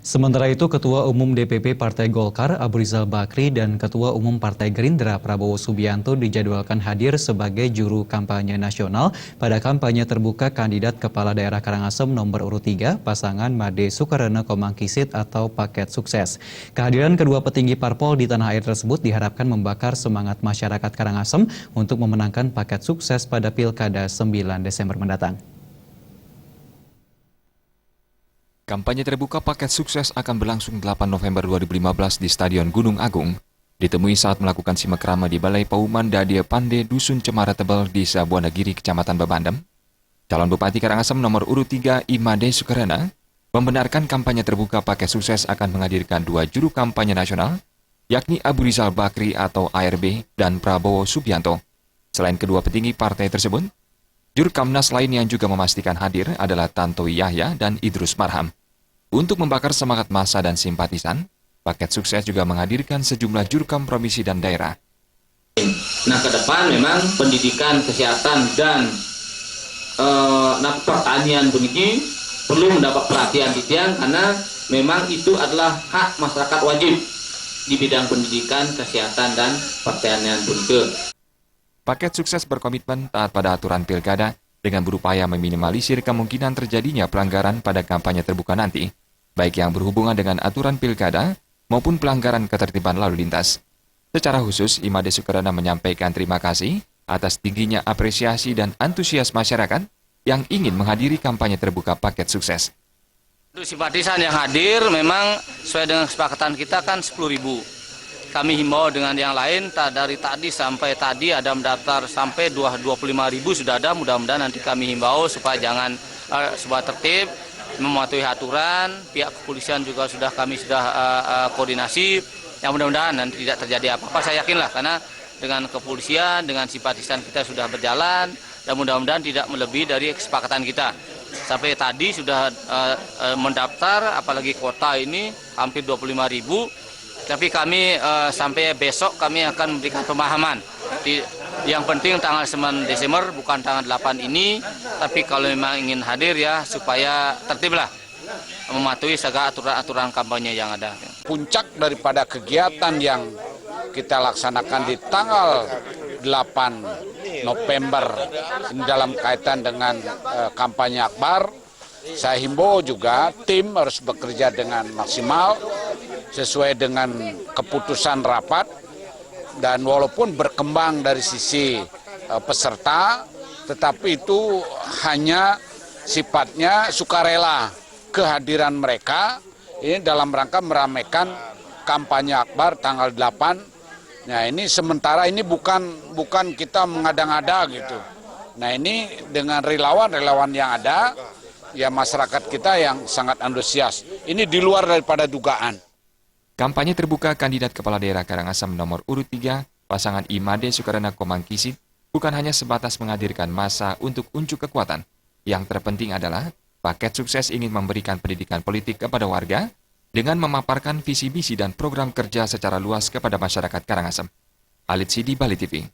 Sementara itu, Ketua Umum DPP Partai Golkar Abu Rizal Bakri dan Ketua Umum Partai Gerindra Prabowo Subianto dijadwalkan hadir sebagai juru kampanye nasional pada kampanye terbuka kandidat Kepala Daerah Karangasem nomor urut 3 pasangan Made Sukarana Komangkisit atau Paket Sukses. Kehadiran kedua petinggi parpol di tanah air tersebut diharapkan membakar semangat masyarakat Karangasem untuk memenangkan Paket Sukses pada Pilkada 9 Desember mendatang. Kampanye terbuka Paket Sukses akan berlangsung 8 November 2015 di Stadion Gunung Agung. Ditemui saat melakukan simakrama di Balai Pauman Dadia Pande, Dusun Cemara Tebel, Desa Buanagiri, Kecamatan Babandem. Calon Bupati Karangasem nomor urut 3 Imade Sukarana membenarkan kampanye terbuka Paket Sukses akan menghadirkan dua juru kampanye nasional, yakni Abu Rizal Bakri atau ARB dan Prabowo Subianto. Selain kedua petinggi partai tersebut, juru Kamnas lain yang juga memastikan hadir adalah Tantowi Yahya dan Idrus Marham. Untuk membakar semangat massa dan simpatisan, Paket Sukses juga menghadirkan sejumlah jurkam provinsi dan daerah. Nah, ke depan memang pendidikan, kesehatan, dan pertanian begini perlu mendapat perhatian titian karena memang itu adalah hak masyarakat wajib di bidang pendidikan, kesehatan, dan pertanian begini. Paket Sukses berkomitmen taat pada aturan pilkada dengan berupaya meminimalisir kemungkinan terjadinya pelanggaran pada kampanye terbuka nanti, baik yang berhubungan dengan aturan pilkada maupun pelanggaran ketertiban lalu lintas. Secara khusus, Imade Sukarana menyampaikan terima kasih atas tingginya apresiasi dan antusias masyarakat yang ingin menghadiri kampanye terbuka Paket Sukses. Untuk simpatisan yang hadir memang sesuai dengan kesepakatan kita kan 10.000. Kami himbau dengan yang lain, dari tadi sampai tadi ada mendaftar sampai 25.000 sudah ada. Mudah-mudahan nanti kami himbau supaya jangan sebuah tertib, mematuhi aturan. Pihak kepolisian juga kami sudah koordinasi. Yang mudah-mudahan nanti tidak terjadi apa-apa. Saya yakinlah karena dengan kepolisian, dengan simpatisan kita sudah berjalan dan mudah-mudahan tidak melebihi dari kesepakatan kita. Sampai tadi sudah mendaftar, apalagi kota ini hampir 25.000. Tapi kami sampai besok kami akan memberikan pemahaman. Yang penting tanggal 9 Desember bukan tanggal 8 ini, tapi kalau memang ingin hadir ya supaya tertiblah mematuhi segala aturan-aturan kampanye yang ada. Puncak daripada kegiatan yang kita laksanakan di tanggal 8 November dalam kaitan dengan kampanye akbar, saya himbau juga tim harus bekerja dengan maksimal sesuai dengan keputusan rapat, dan walaupun berkembang dari sisi peserta, tetapi itu hanya sifatnya sukarela kehadiran mereka ini dalam rangka meramaikan kampanye akbar tanggal 8. Nah, ini sementara ini bukan kita mengada-ngada gitu. Nah, ini dengan relawan yang ada, ya masyarakat kita yang sangat antusias. Ini di luar daripada dugaan. Kampanye terbuka kandidat Kepala Daerah Karangasem nomor urut 3, pasangan Imade Sukarana Komangkisit, bukan hanya sebatas menghadirkan massa untuk unjuk kekuatan. Yang terpenting adalah Paket Sukses ingin memberikan pendidikan politik kepada warga dengan memaparkan visi misi dan program kerja secara luas kepada masyarakat Karangasem. Alit Sidi, Bali TV.